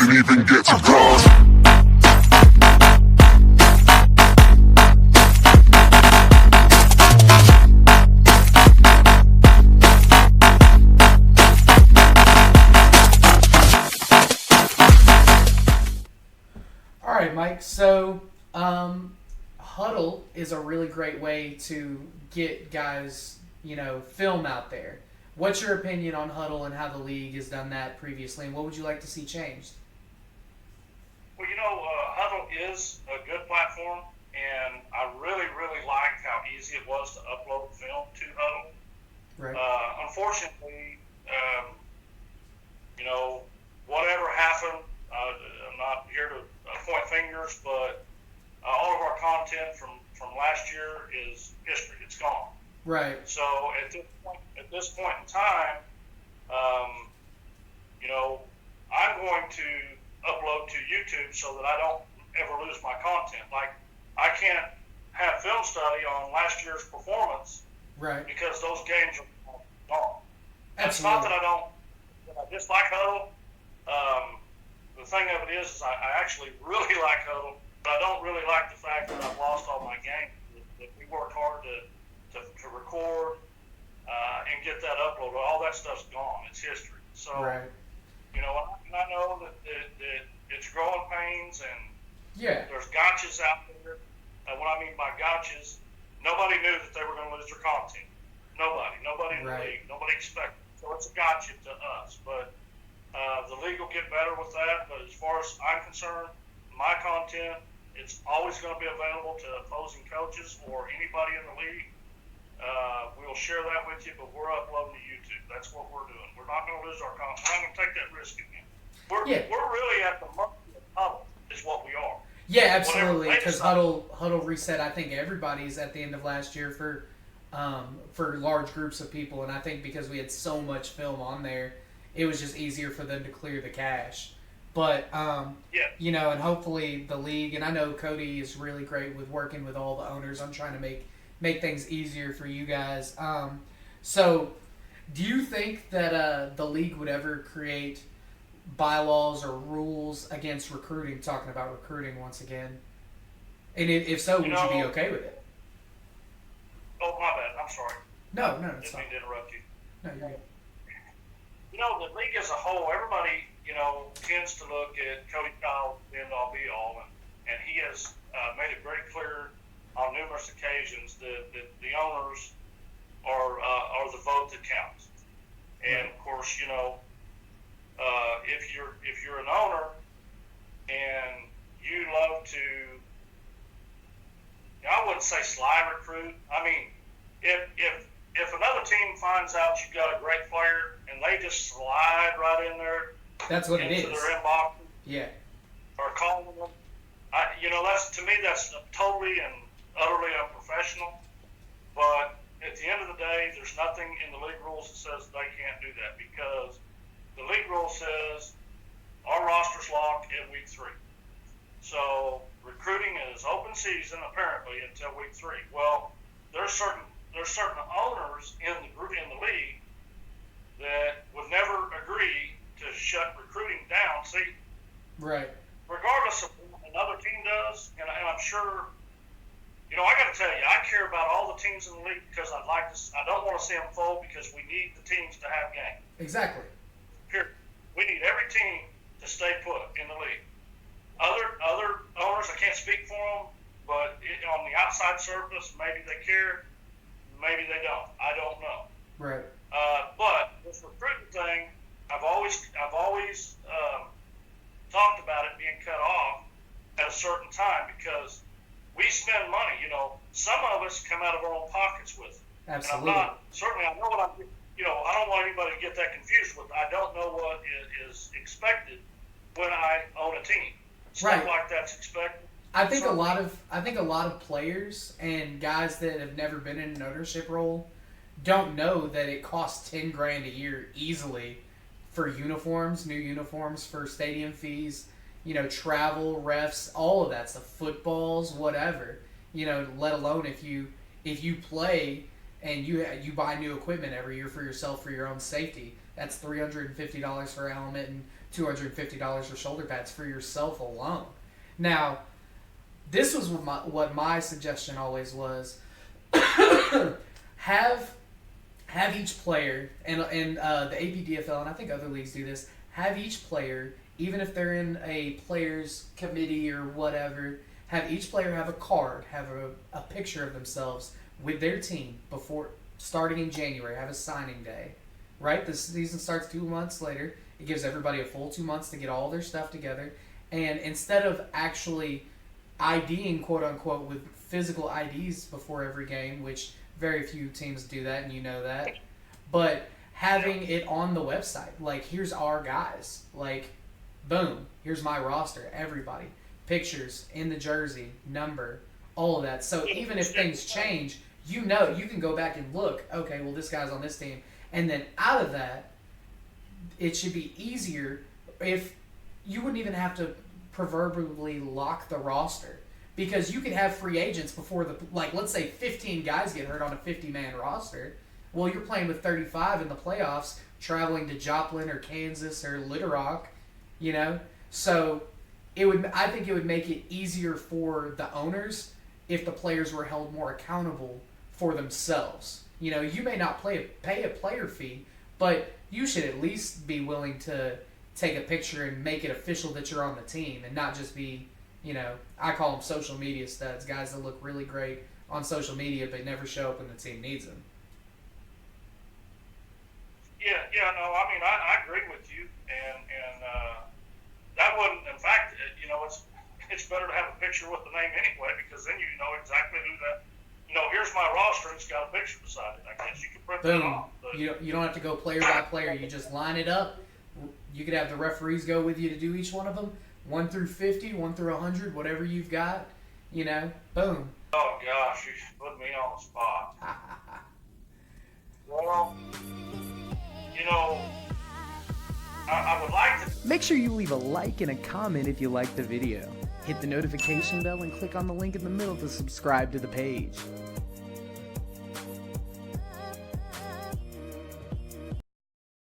didn't even get to cross. All right, Mike. So, Hudl is a really great way to get guys, film out there. What's your opinion on Hudl and how the league has done that previously, and what would you like to see changed? Well, Hudl is a good platform, and I really, really liked how easy it was to upload film to Hudl. Right. Unfortunately, whatever happened, I'm not here to point fingers, but all of our content from last year is history. It's gone. Right. So at this point in time, I'm going to upload to YouTube so that I don't ever lose my content. Like, I can't have film study on last year's performance, right, because those games are gone. It's Absolutely. not that I dislike Hudl. The thing of it is I actually really like Hudl, but I don't really like the fact that I've lost all my games. That we worked hard to record and get that uploaded. All that stuff's gone. It's history. So, right. I know that it's growing pains, and Yeah. there's gotchas out there. What I mean by gotchas, nobody knew that they were going to lose their content. Nobody in the Right. league. Nobody expected. So it's a gotcha to us. But the league will get better with that. But as far as I'm concerned, my content, it's always going to be available to opposing coaches or anybody in the league. We'll share that with you, but we're uploading to YouTube. That's what we're doing. We're not going to lose our content. We're not going to take that risk again. We're really at the mercy of Hudl, is what we are. Yeah, absolutely. Whatever they Because decide. Hudl reset. I think everybody's at the end of last year for large groups of people, and I think because we had so much film on there, it was just easier for them to clear the cache. But Yeah. and hopefully the league, and I know Cody is really great with working with all the owners. I'm trying to make things easier for you guys. So, do you think that the league would ever create bylaws or rules against recruiting? Talking about recruiting once again, and if so, would you be okay with it? Oh, my bad. I'm sorry. No, it's Didn't fine. mean to interrupt you. No, you're good. The league as a whole, everybody, tends to look at Cody Kyle, the end-all be-all, and he has made it very clear on numerous occasions that the owners are the vote that counts. And of course, if you're an owner and you love to, I wouldn't say slide recruit. I mean, if another team finds out you've got a great player and they just slide right in there, That's what it into is. their inbox Yeah. or calling them, that's, to me, that's totally and utterly unprofessional. But at the end of the day, there's nothing in the league rules that says they can't do that, because the league rule says our roster's locked at week 3. So recruiting is open season apparently until week 3. Well, there's certain owners in the league that would never agree to shut recruiting down. See, Right. regardless of what another team does, and I'm sure, I got to tell you, I care about all the teams in the league because I don't want to see them fold, because we need the teams to have games. Exactly. Period. We need every team to stay put in the league. Other owners, I can't speak for them, but on the outside surface, maybe they care, maybe they don't. I don't know. Right. But this recruiting thing, I've always talked about it being cut off at a certain time, because we spend money. Some of us come out of our own pockets with it. Absolutely. And I know what I'm. I don't want anybody to get that confused with. I don't know what is expected when I own a team. Stuff Right. like that's expected. I think a lot of players and guys that have never been in an ownership role don't know that it costs $10,000 a year easily for uniforms, new uniforms, for stadium fees, travel, refs, all of that stuff, footballs, whatever. Let alone if you play and you buy new equipment every year for yourself for your own safety. That's $350 for a helmet and $250 for shoulder pads for yourself alone. Now, this was what my suggestion always was. have each player, and the APDFL, and I think other leagues do this, have each player, even if they're in a players committee or whatever, have each player have a card, have a picture of themselves with their team before starting in January, have a signing day, right? The season starts 2 months later. It gives everybody a full 2 months to get all their stuff together. And instead of actually IDing, quote unquote, with physical IDs before every game, which very few teams do that, and you know that, but having it on the website, like, here's our guys, like, boom, here's my roster, everybody, pictures in the jersey, number, all of that. So even if things change, you know, you can go back and look, okay, well, this guy's on this team. And then out of that, it should be easier if you wouldn't even have to proverbially lock the roster, because you could have free agents before let's say 15 guys get hurt on a 50-man roster. Well, you're playing with 35 in the playoffs, traveling to Joplin or Kansas or Little Rock, you know? So I think it would make it easier for the owners if the players were held more accountable for themselves. You know, you may not pay a player fee, but you should at least be willing to take a picture and make it official that you're on the team, and not just be, you know, I call them social media studs, guys that look really great on social media but never show up when the team needs them. Yeah, no, I mean, I agree with you, and that wouldn't, in fact, you know, it's better to have a picture with the name anyway, because then you know exactly who that, you know, here's my roster, and it's got a picture beside it. I guess you can print that off. But You don't have to go player by player. You just line it up. You could have the referees go with you to do each one of them, 1 through 50, 1 through 100, whatever you've got. You know, boom. Oh gosh, you put me on the spot. Well, you know, I would like to. Make sure you leave a like and a comment if you liked the video. Hit the notification bell and click on the link in the middle to subscribe to the page.